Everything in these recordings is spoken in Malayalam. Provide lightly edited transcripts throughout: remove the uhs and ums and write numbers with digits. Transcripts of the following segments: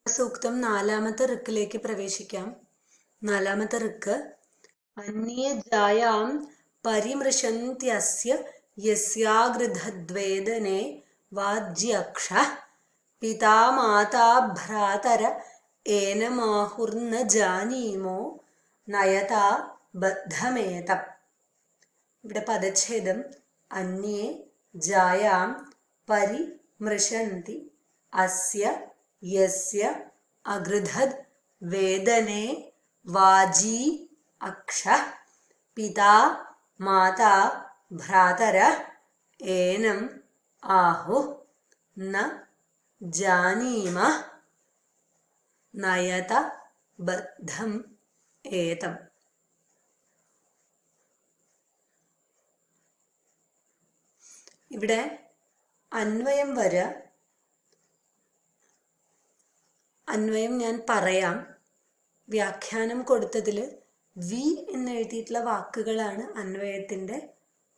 സൂക്തം നാലാമത്തെ ഋക്കിലേക്ക് പ്രവേശിക്കാം. നാലാമത്തെ ഋക്ക് അന്യജായാം പരിമൃശന്ത്യസ്യ യസ്യാഗൃധദ്വേദനെ വാജ്യക്ഷ പിതാ മാതാ ഭ്രാതര ഏനമാഹുർന ജാനീമോ നയതാ ബദ്ധമേതം. ഇവിടെ പദച്ഛേദം അന്യേ ജായാം പരിമൃശന്തി അസ്യ യസ്യ അഗൃധദ് വേദനെ വാജി അക്ഷ പിതാ മാതാ ഭ്രാതര ഏനം ആഹു ന ജാനീമ നയത ബദ്ധം ഏതം. ഇവിടെ അന്വയം വരെ അന്വയം ഞാൻ പറയാം. വ്യാഖ്യാനം കൊടുത്തതിൽ വി എന്നെഴുതിയിട്ടുള്ള വാക്കുകളാണ് അന്വയത്തിൻ്റെ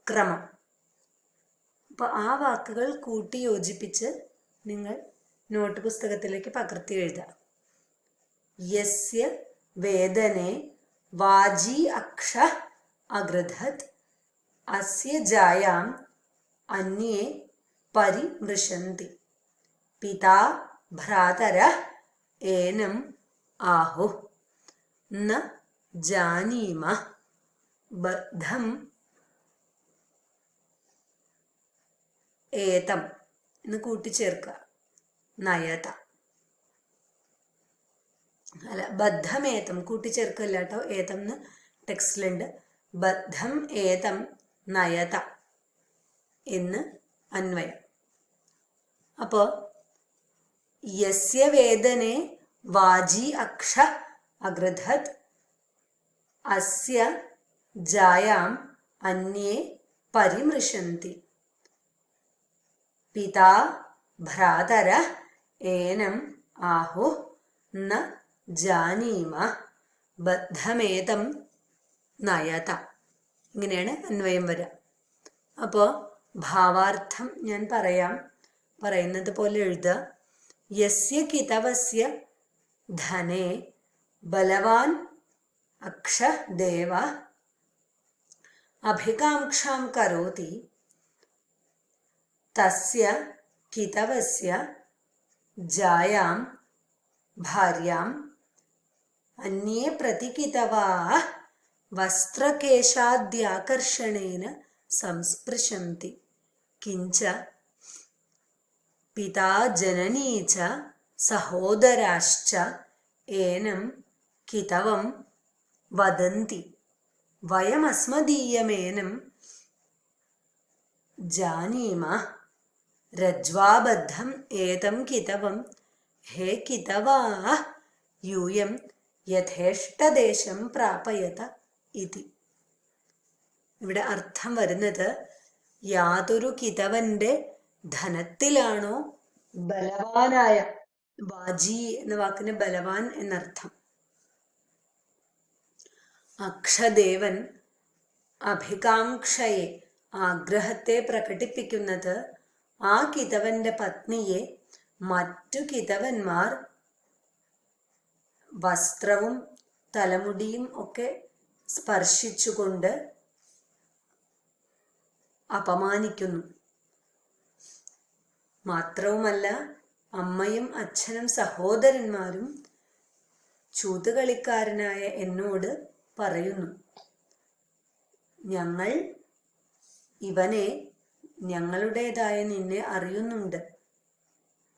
ക്രമം. അപ്പോൾ ആ വാക്കുകൾ കൂട്ടി യോജിപ്പിച്ച് നിങ്ങൾ നോട്ട് പുസ്തകത്തിലേക്ക് പകർത്തി എഴുതുക. യസ്യ വേദനെ വാജി അക്ഷ അഗൃധത് അസ്യ ജായാം അന്യേ പരിമൃശന്തി പിതാ ഭ്രാതര ഏനം ആഹു ന ജാനീമ ബദ്ധം ഏതം എന്ന് കൂട്ടിച്ചേർക്കുക. നയത അല്ല, ബദ്ധമേതം കൂട്ടിച്ചേർക്കല്ല കേട്ടോ. ഏതം എന്ന് ടെക്സ്റ്റിലുണ്ട്. ബദ്ധം ഏതം നയത എന്ന് അന്വയം. അപ്പോൾ യസ്യ വേദനെ വാജി അക്ഷ അഗൃധത് അസ്യ ജായാം അന്യേ പരിമൃശന്തി പിതാ ഭ്രാതര ഏനം ആഹു ന ജാനീമ ബദ്ധമേതം നയത. ഇങ്ങനെയാണ് അന്വയം വരിക. അപ്പോൾ ഭാവാർത്ഥം ഞാൻ പറയാം. പറയുന്നത് പോലെ എഴുതുക. യസ്യ കിതവസ്യ ധനേ ബലവാൻ അക്ഷ ദേവ അഭികാംക്ഷാം കരോതി തസ്യ കിതവസ്യ ജായാം ഭാര്യാം അന്യേ പ്രതികിതവാ വസ്ത്രകേശാദ്യാകർഷണേന സംസ്പൃശന്തി കിഞ്ച പിതാ ജനനീ ച സഹോദരാശ്ച ഏനം കിതവം വദന്തി വയമസ്മദീയമേനം ജാനീമ രജ്വാബദ്ധം ഏതം കിതവം ഹേ കിതവാ യൂയം യഥേഷ്ടദേശം പ്രാപയത ഇതി. ഇവിടെ അർത്ഥം വരുന്നത് യാതൊരു കിതവന്റെ ധനത്തിലാണോ ബലവാനായ, വാജി എന്ന വാക്കിന് ബലവാൻ എന്നർത്ഥം, അക്ഷദേവൻ അഭികാംക്ഷയെ ആഗ്രഹത്തെ പ്രകടിപ്പിക്കുന്നത് ആ കിതവന്റെ പത്നിയെ മറ്റു കിതവന്മാർ വസ്ത്രവും തലമുടിയും ഒക്കെ സ്പർശിച്ചുകൊണ്ട് അപമാനിക്കുന്നു. മാത്രവുമല്ല, അമ്മയും അച്ഛനും സഹോദരന്മാരും ചൂതുകളിക്കാരനായ എന്നോട് പറയുന്നു, ഞങ്ങൾ ഇവനെ ഞങ്ങളുടേതായ നിന്നെ അറിയുന്നുണ്ട്,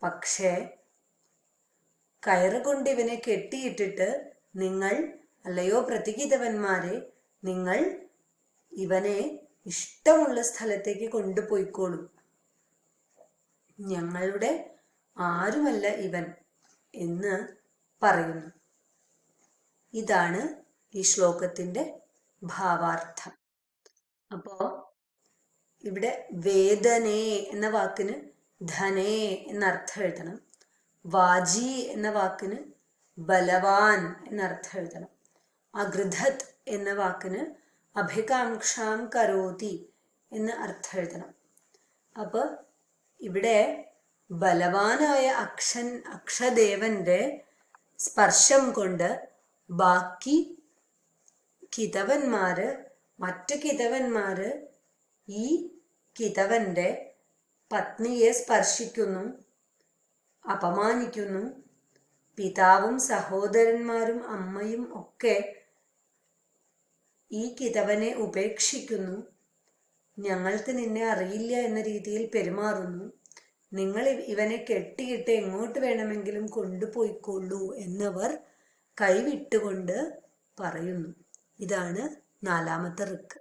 പക്ഷേ കയറുകൊണ്ട് ഇവനെ കെട്ടിയിട്ടിട്ട് നിങ്ങൾ, അല്ലയോ പ്രതികിതവന്മാരെ, നിങ്ങൾ ഇവനെ ഇഷ്ടമുള്ള സ്ഥലത്തേക്ക് കൊണ്ടുപോയിക്കോളും, ഞങ്ങളുടെ ആരുമല്ല ഇവൻ എന്ന് പറയുന്നു. ഇതാണ് ഈ ശ്ലോകത്തിന്റെ ഭാവാർത്ഥം. അപ്പോ ഇവിടെ വേദനേ എന്ന വാക്കിന് ധനേ എന്നർത്ഥം എഴുതണം. വാജി എന്ന വാക്കിന് ബലവാൻ എന്നർത്ഥം എഴുതണം. അഗൃധത് എന്ന വാക്കിന് അഭികാംക്ഷാം കരോതി എന്ന് അർത്ഥം എഴുതണം. അപ്പോൾ ഇവിടെ ബലവാനായ അക്ഷദേവന്റെ സ്പർശം കൊണ്ട് ബാക്കി മറ്റു കിതവന്മാര് ഈ കിതവന്റെ പത്നിയെ സ്പർശിക്കുന്നു, അപമാനിക്കുന്നു. പിതാവും സഹോദരന്മാരും അമ്മയും ഒക്കെ ഈ കിതവനെ ഉപേക്ഷിക്കുന്നു. ഞങ്ങൾക്ക് നിന്നെ അറിയില്ല എന്ന രീതിയിൽ പെരുമാറുന്നു. നിങ്ങൾ ഇവനെ കെട്ടിയിട്ട് എങ്ങോട്ട് വേണമെങ്കിലും കൊണ്ടുപോയിക്കൊള്ളൂ എന്നവർ കൈവിട്ടുകൊണ്ട് പറയുന്നു. ഇതാണ് 4-ാമത്തെ ഋക്ക്.